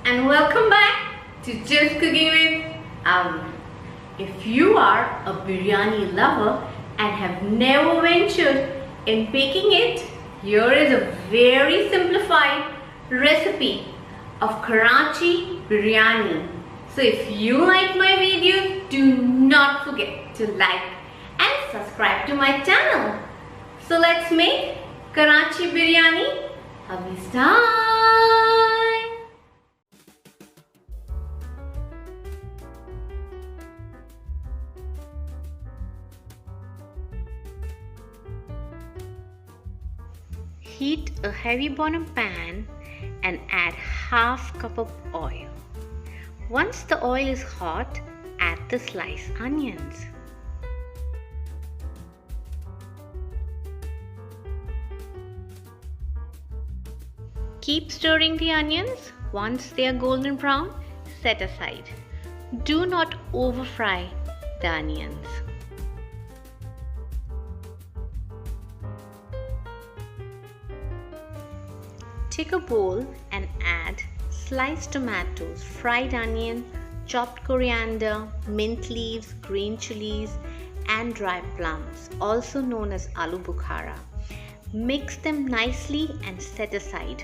and welcome back to Just Cooking with Aloo. If you are a biryani lover and have never ventured in baking it, here is a very simplified recipe of Karachi biryani. So if you like my videos, do not forget to like and subscribe to my channel. So let's make Karachi biryani. Have we start? Heat a heavy bottom pan and add half cup of oil. Once the oil is hot, add the sliced onions. Keep stirring the onions. Once they are golden brown, set aside. Do not over fry the onions. Take a bowl and add sliced tomatoes, fried onion, chopped coriander, mint leaves, green chillies, and dry plums, also known as aloo bukhara. Mix them nicely and set aside.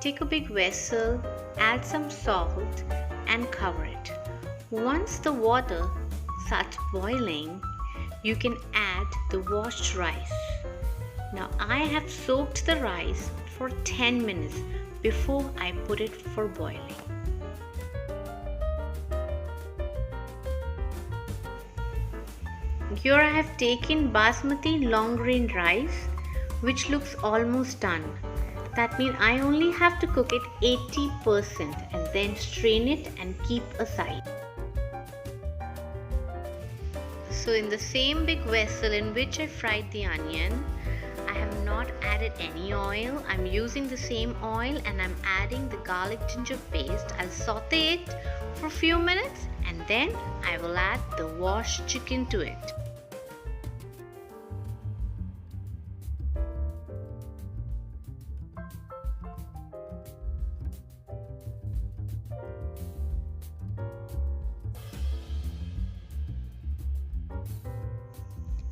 Take a big vessel, add some salt and cover it. Once the water starts boiling, you can add the washed rice. Now I have soaked the rice for 10 minutes before I put it for boiling. Here I have taken basmati long grain rice, which looks almost done. That means I only have to cook it 80% and then strain it and keep aside. So in the same big vessel in which I fried the onion, I have not added any oil. I'm using the same oil and I'm adding the garlic ginger paste. I'll saute it for a few minutes and then I will add the washed chicken to it.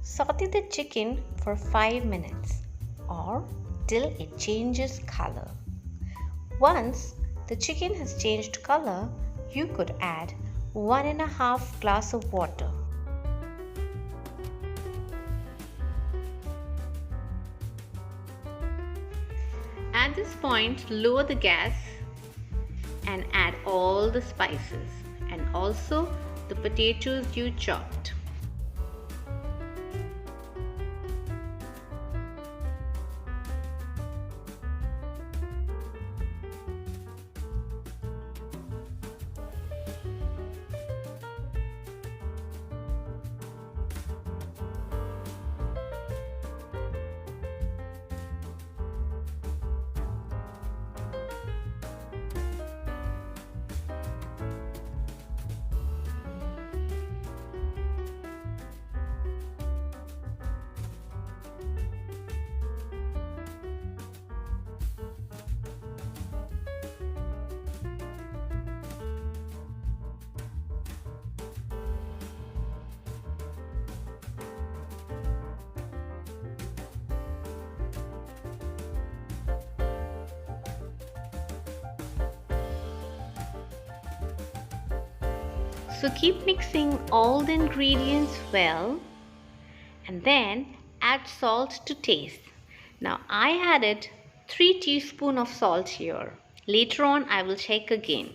Saute the chicken for 5 minutes or till it changes color. Once the chicken has changed color, you could add 1.5 glass of water. At this point, lower the gas and add all the spices and also the potatoes you chopped. So keep mixing all the ingredients well and then add salt to taste. Now I added 3 teaspoons of salt here. Later on I will check again.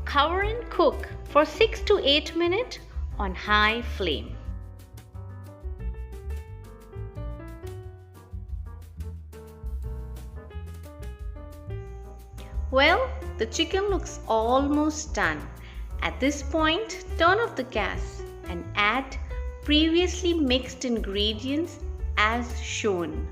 Cover and cook for 6 to 8 minutes on high flame. Well, the chicken looks almost done. At this point, turn off the gas and add previously mixed ingredients as shown.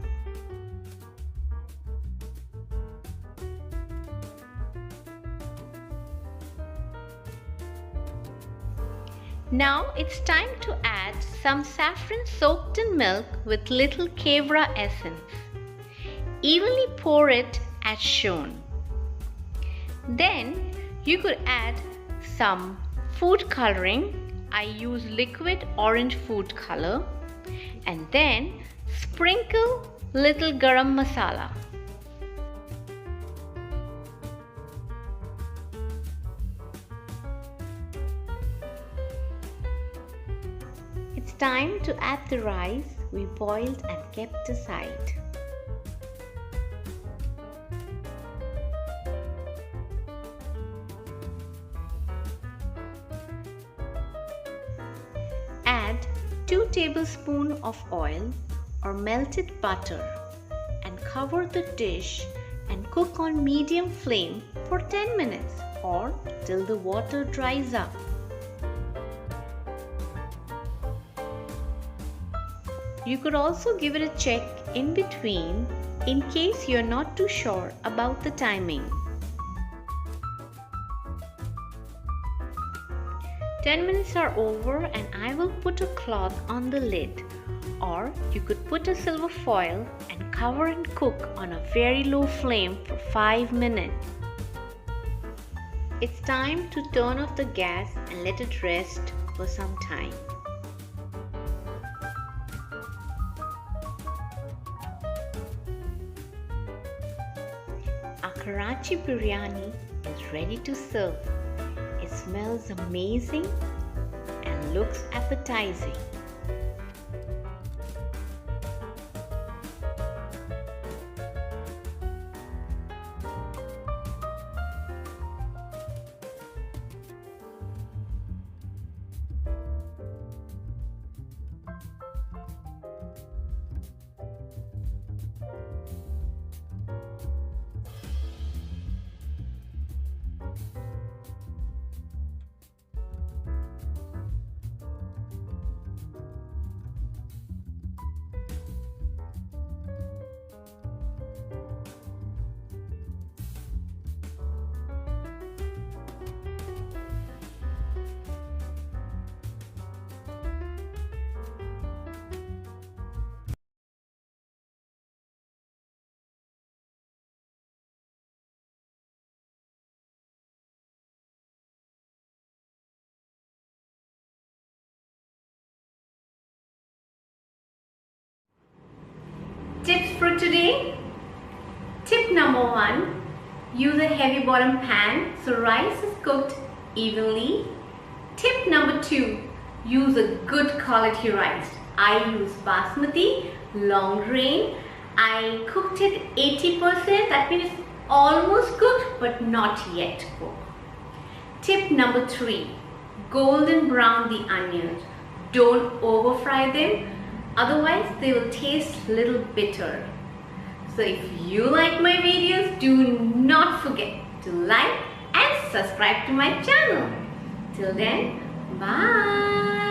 Now it's time to add some saffron soaked in milk with little kewra essence. Evenly pour it as shown. Then you could add some food coloring. I use liquid orange food color, and then sprinkle little garam masala. It's time to add the rice we boiled and kept aside. Add 2 tablespoons of oil or melted butter and cover the dish and cook on medium flame for 10 minutes or till the water dries up. You could also give it a check in between in case you're not too sure about the timing. 10 minutes are over and I will put a cloth on the lid, or you could put a silver foil and cover and cook on a very low flame for 5 minutes. It's time to turn off the gas and let it rest for some time. Our Karachi biryani is ready to serve. It smells amazing and looks appetizing. Tips for today. Tip number 1. Use a heavy bottom pan so rice is cooked evenly. Tip number 2. Use a good quality rice. I use basmati, long grain. I cooked it 80%. That means it's almost cooked but not yet cooked. Tip number 3. Golden brown the onions. Don't over fry them. Otherwise, they will taste a little bitter. So if you like my videos, do not forget to like and subscribe to my channel. Till then, bye.